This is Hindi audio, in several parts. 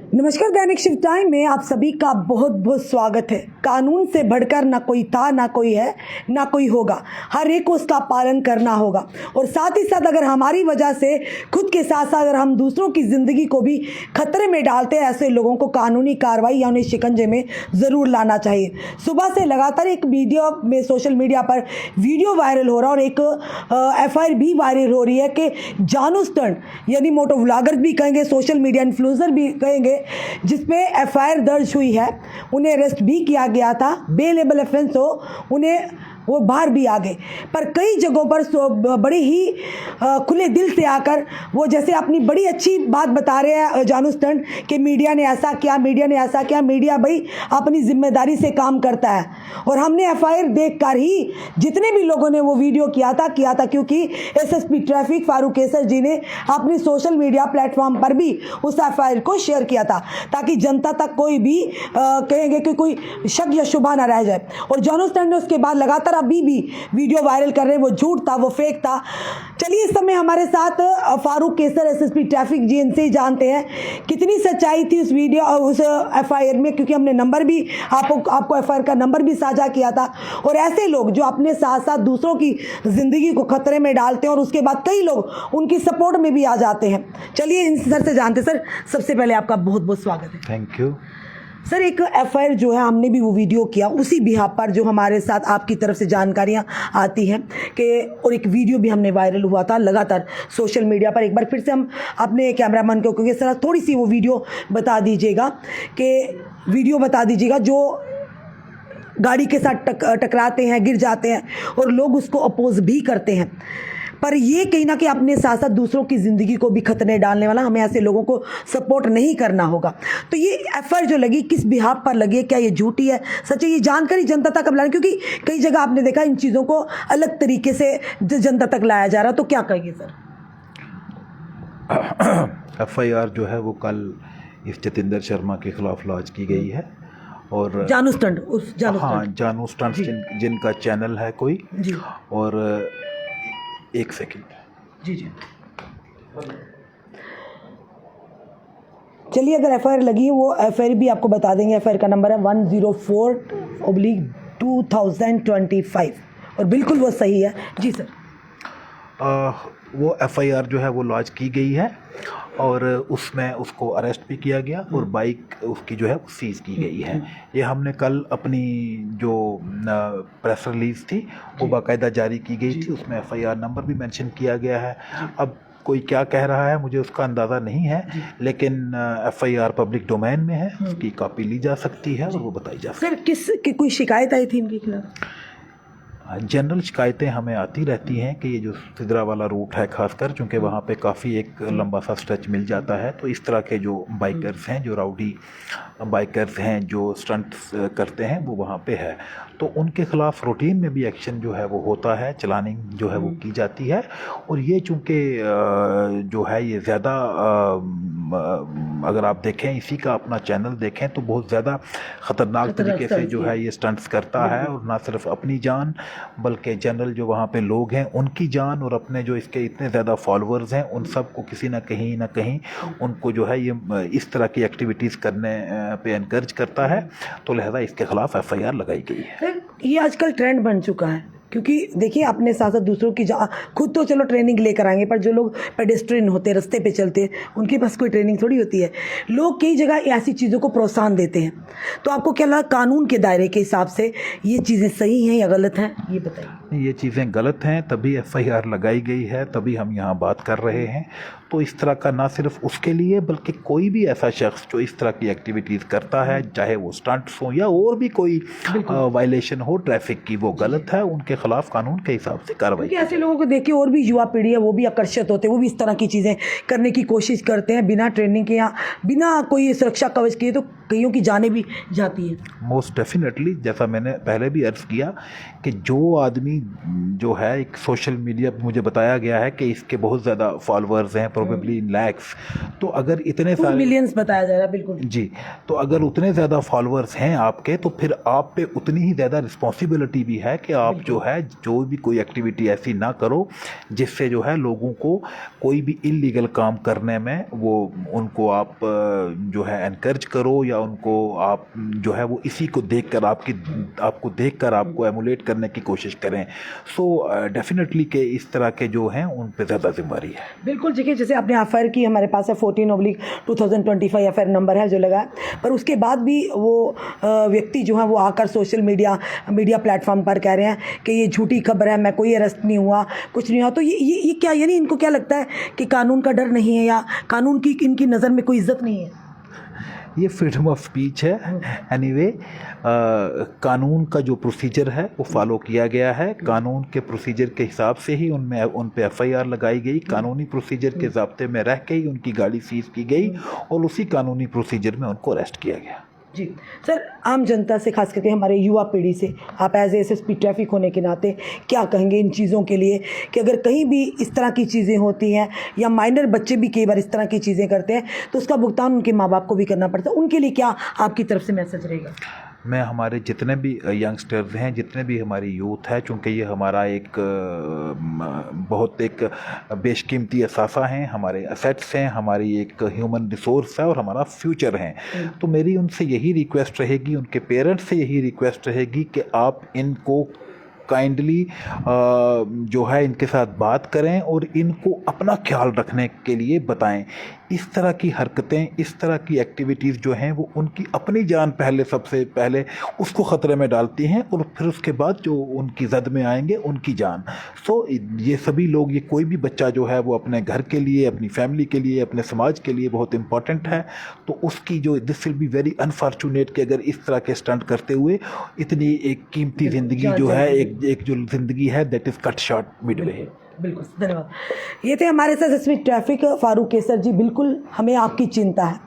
नमस्कार, दैनिक शिफ्ट टाइम में आप सभी का बहुत बहुत स्वागत है। कानून से बढ़कर ना कोई था, ना कोई है, ना कोई होगा। हर एक को उसका पालन करना होगा और साथ ही साथ अगर हमारी वजह से खुद के साथ साथ अगर हम दूसरों की ज़िंदगी को भी खतरे में डालते हैं, ऐसे लोगों को कानूनी कार्रवाई या उन्हें शिकंजे में ज़रूर लाना चाहिए। सुबह से लगातार एक वीडियो में सोशल मीडिया पर वीडियो वायरल हो रहा है और एक FIR भी वायरल हो रही है कि जानू स्टंट यानी मोटो व्लॉगर भी कहेंगे, सोशल मीडिया इन्फ्लुएंसर भी कहेंगे, जिसमें FIR दर्ज हुई है। उन्हें अरेस्ट भी किया गया था, बेलेबल ऑफेंस हो, उन्हें वो बाहर भी आ गए। पर कई जगहों पर बड़े ही खुले दिल से आकर वो जैसे अपनी बड़ी अच्छी बात बता रहे हैं जानू स्टंट कि मीडिया ने ऐसा किया, मीडिया ने ऐसा किया। मीडिया भाई अपनी जिम्मेदारी से काम करता है और हमने FIR देखकर ही जितने भी लोगों ने वो वीडियो किया था क्योंकि SSP ट्रैफिक फारूक कैसर जी ने अपनी सोशल मीडिया प्लेटफॉर्म पर भी उस FIR को शेयर किया था ताकि जनता तक कोई भी कहेंगे कि कोई शक या शुबा ना रह जाए। और जानू स्टंट ने उसके बाद लगातार अभी भी वीडियो वायरल कर रहे हैं, वो झूठ था, वो फेक था। चलिए इस समय हमारे साथ फारूक कैसर SSP ट्रैफिक जी, इनसे ही जानते हैं कितनी सच्चाई थी उस वीडियो और उस FIR में, क्योंकि हमने नंबर भी आपको FIR का नंबर भी साझा किया था। और ऐसे लोग जो अपने साथ साथ दूसरों की जिंदगी को खतरे में डालते हैं और उसके बाद कई लोग उनकी सपोर्ट में भी आ जाते हैं। चलिए इन सर से जानते। सर, सबसे पहले आपका बहुत बहुत स्वागत है। थैंक यू सर, एक FIR जो है हमने भी वो वीडियो किया उसी बिहाफ पर जो हमारे साथ आपकी तरफ से जानकारियां आती हैं कि, और एक वीडियो भी हमने वायरल हुआ था लगातार सोशल मीडिया पर। एक बार फिर से हम अपने कैमरामैन को क्योंकि सर थोड़ी सी वो वीडियो बता दीजिएगा जो गाड़ी के साथ टकराते हैं, गिर जाते हैं और लोग उसको अपोज भी करते हैं। पर ये कहीं ना कहीं अपने साथ साथ दूसरों की ज़िंदगी को भी खतरे डालने वाला, हमें ऐसे लोगों को सपोर्ट नहीं करना होगा। तो ये FIR जो लगी किस बिहाफ पर लगी है, क्या ये झूठी है, सच है, ये जानकारी जनता तक अब लाने, क्योंकि कई जगह आपने देखा इन चीज़ों को अलग तरीके से जनता तक लाया जा रहा। तो क्या कहेंगे सर? FIR जो है वो कल इस जतिंदर शर्मा के खिलाफ लॉन्च की गई है और जानू स्टंट जानू स्टंट जिनका चैनल है कोई जी। और एक सेकंड जी। चलिए, अगर FIR लगी है वो FIR भी आपको बता देंगे। FIR का नंबर है 104/2025 और बिल्कुल वो सही है। जी सर। वो FIR जो है वो लॉन्च की गई है और उसमें उसको अरेस्ट भी किया गया और बाइक उसकी जो है वो सीज की गई है। ये हमने कल अपनी जो प्रेस रिलीज थी वो बाकायदा जारी की गई थी, उसमें FIR नंबर भी मेंशन किया गया है। अब कोई क्या कह रहा है मुझे उसका अंदाज़ा नहीं है, लेकिन FIR पब्लिक डोमेन में है, उसकी कॉपी ली जा सकती है और वो बताई जा सकती है। सर, कोई शिकायत आई थी इनके खिलाफ? जनरल शिकायतें हमें आती रहती हैं कि ये जो सिदरा वाला रूट है खासकर, चूँकि वहाँ पे काफ़ी एक लंबा सा स्ट्रेच मिल जाता है, तो इस तरह के जो बाइकर्स हैं, जो राउडी बाइकर्स हैं, जो स्टंट्स करते हैं, वो वहाँ पे है। तो उनके ख़िलाफ़ रूटीन में भी एक्शन जो है वो होता है, चलानिंग जो है वो की जाती है। और ये चूँकि जो है ये ज़्यादा अगर आप देखें, इसी का अपना चैनल देखें तो बहुत ज़्यादा ख़तरनाक तरीके से जो है ये स्टंट्स करता है और ना सिर्फ अपनी जान बल्कि जनरल जो वहाँ पे लोग हैं उनकी जान और अपने जो इसके इतने ज़्यादा फॉलोअर्स हैं उन सब को किसी ना कहीं उनको जो है ये इस तरह की एक्टिविटीज़ करने पे एनकरेज करता है। तो लिहाजा इसके ख़िलाफ़ FIR लगाई गई है। ये आजकल ट्रेंड बन चुका है, क्योंकि देखिए अपने साथ साथ दूसरों की खुद तो चलो ट्रेनिंग लेकर आएंगे, पर जो लोग पेडेस्ट्रियन होते हैं, रास्ते पे चलते हैं, उनके पास कोई ट्रेनिंग थोड़ी होती है। लोग कई जगह ऐसी चीज़ों को प्रोत्साहन देते हैं। तो आपको क्या लगा कानून के दायरे के हिसाब से ये चीज़ें सही हैं या गलत हैं, ये बताइए। ये चीज़ें गलत हैं, तभी FIR लगाई गई है, तभी हम यहाँ बात कर रहे हैं। तो इस तरह का ना सिर्फ उसके लिए बल्कि कोई भी ऐसा शख्स जो इस तरह की एक्टिविटीज़ करता है, चाहे वो स्टंट्स हो या और भी कोई वायलेशन हो ट्रैफिक की, वो गलत है। उनके खिलाफ कानून के हिसाब से कार्रवाई। क्योंकि ऐसे लोगों को देखिए और भी युवा पीढ़ी है, वो भी आकर्षित होते हैं, वो भी इस तरह की चीज़ें करने की कोशिश करते हैं बिना ट्रेनिंग के या बिना कोई सुरक्षा कवच किए। तो कईयों की जानें भी जाती हैं। मोस्ट डेफिनेटली, जैसा मैंने पहले भी अर्ज़ किया कि जो आदमी जो है एक सोशल मीडिया पे मुझे बताया गया है कि इसके बहुत ज़्यादा फॉलोअर्स हैं, प्रोबेबली इन लैक्स, तो अगर इतने 2 सारे मिलियंस बताया जा रहा है, बिल्कुल जी, तो अगर उतने ज़्यादा फॉलोअर्स हैं आपके, तो फिर आप पे उतनी ही ज़्यादा रिस्पॉन्सिबिलिटी भी है कि आप जो है जो भी कोई एक्टिविटी ऐसी ना करो जिससे जो है लोगों को कोई भी इलीगल काम करने में वो उनको आप जो है एनकरेज करो, या उनको आप जो है वो इसी को देखकर आपको देखकर आपको एमुलेट करने की कोशिश करें। सो डेफिनेटली कि इस तरह के जो हैं उन पे ज़्यादा जिम्मेदारी है। बिल्कुल। देखिए, जैसे आपने एफआईआर की, हमारे पास है 14/2025 एफआईआर नंबर है जो लगा है, पर उसके बाद भी वो व्यक्ति जो है वो आकर सोशल मीडिया प्लेटफॉर्म पर कह रहे हैं कि ये झूठी खबर है, मैं कोई अरेस्ट नहीं हुआ, कुछ नहीं हुआ। तो ये क्या, यानी इनको क्या लगता है कि कानून का डर नहीं है या कानून की इनकी नज़र में कोई इज्जत नहीं है? ये फ्रीडम ऑफ स्पीच है। एनीवे, कानून का जो प्रोसीजर है वो फॉलो किया गया है। कानून के प्रोसीजर के हिसाब से ही उन पे एफआईआर लगाई गई, कानूनी प्रोसीजर के ज़ाब्ते में रह के ही उनकी गाड़ी सीज की गई और उसी कानूनी प्रोसीजर में उनको अरेस्ट किया गया। जी सर, आम जनता से, खास करके हमारे युवा पीढ़ी से, आप एज एसएसपी ट्रैफिक होने के नाते क्या कहेंगे इन चीज़ों के लिए कि अगर कहीं भी इस तरह की चीज़ें होती हैं या माइनर बच्चे भी कई बार इस तरह की चीज़ें करते हैं तो उसका भुगतान उनके माँ बाप को भी करना पड़ता है, उनके लिए क्या आपकी तरफ से मैसेज रहेगा? मैं हमारे जितने भी यंगस्टर्स हैं, जितने भी हमारी यूथ है, चूँकि ये हमारा एक बहुत एक बेशकीमती असासा हैं, हमारे असेट्स हैं, हमारी एक ह्यूमन रिसोर्स है और हमारा फ्यूचर है, तो मेरी उनसे यही रिक्वेस्ट रहेगी, उनके पेरेंट्स से यही रिक्वेस्ट रहेगी कि आप इनको काइंडली जो है इनके साथ बात करें और इनको अपना ख्याल रखने के लिए बताएं। इस तरह की हरकतें, इस तरह की एक्टिविटीज़ जो हैं वो उनकी अपनी जान सबसे पहले उसको ख़तरे में डालती हैं और फिर उसके बाद जो उनकी जद में आएंगे उनकी जान। सो ये सभी लोग, ये कोई भी बच्चा जो है वो अपने घर के लिए, अपनी फैमिली के लिए, अपने समाज के लिए बहुत इंपॉर्टेंट है, तो उसकी जो this will be very unfortunate कि अगर इस तरह के स्टंट करते हुए इतनी एक कीमती ज़िंदगी जो है, एक जो ज़िंदगी है that is cut short Midway. बिल्कुल, धन्यवाद। ये थे हमारे साथ एसपी ट्रैफिक फारूक कैसर जी। बिल्कुल हमें आपकी चिंता है,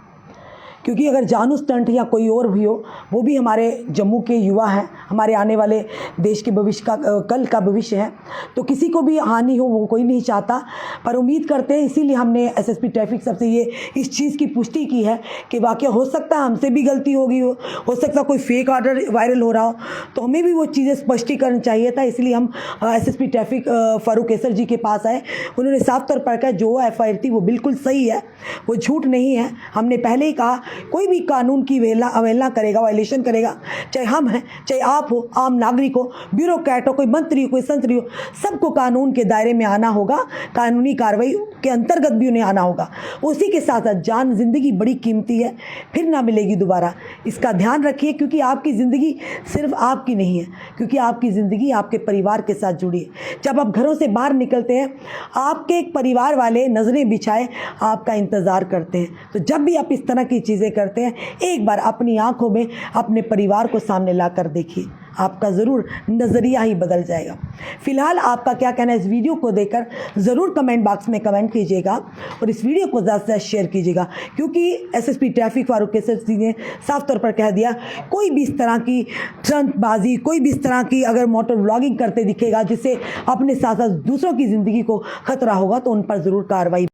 क्योंकि अगर जानू स्टंट या कोई और भी हो, वो भी हमारे जम्मू के युवा हैं, हमारे आने वाले देश के भविष्य का, कल का भविष्य है, तो किसी को भी हानि हो वो कोई नहीं चाहता। पर उम्मीद करते हैं, इसीलिए हमने एसएसपी ट्रैफिक सबसे ये इस चीज़ की पुष्टि की है कि वाकई हो सकता है हमसे भी गलती होगी, हो सकता है कोई फेक ऑर्डर वायरल हो रहा हो, तो हमें भी वो चीज़ें स्पष्टीकरण चाहिए था। इसलिए हम एसएसपी ट्रैफिक फारूक कैसर जी के पास आए। उन्होंने साफ तौर पर कहा जो एफआईआर थी वो बिल्कुल सही है, वो झूठ नहीं है। हमने पहले ही कहा कोई भी कानून की अवहेलना करेगा, वायलेशन करेगा, चाहे हम हैं, चाहे आप हो, आम नागरिक हो, ब्यूरोक्रेट हो, कोई मंत्री हो, कोई संतरी हो, सबको कानून के दायरे में आना होगा, कानूनी कार्रवाई के अंतर्गत भी उन्हें आना होगा। उसी के साथ साथ जान, ज़िंदगी बड़ी कीमती है, फिर ना मिलेगी दोबारा, इसका ध्यान रखिए, क्योंकि आपकी ज़िंदगी सिर्फ आपकी नहीं है, क्योंकि आपकी ज़िंदगी आपके परिवार के साथ जुड़ी है। जब आप घरों से बाहर निकलते हैं, आपके एक परिवार वाले नज़रें बिछाए आपका इंतज़ार करते हैं। तो जब भी आप इस तरह की चीज़ें करते हैं, एक बार अपनी आंखों में अपने परिवार को सामने लाकर देखिए, आपका ज़रूर नज़रिया ही बदल जाएगा। फिलहाल आपका क्या कहना है इस वीडियो को देखकर ज़रूर कमेंट बॉक्स में कमेंट कीजिएगा और इस वीडियो को ज़्यादा से ज़्यादा शेयर कीजिएगा, क्योंकि एसएसपी ट्रैफिक फारूक कैसर जी ने साफ तौर पर कह दिया, कोई भी इस तरह की स्टंटबाजी, कोई भी इस तरह की अगर मोटर व्लॉगिंग करते दिखेगा जिससे अपने साथ साथ दूसरों की ज़िंदगी को खतरा होगा, तो उन पर ज़रूर कार्रवाई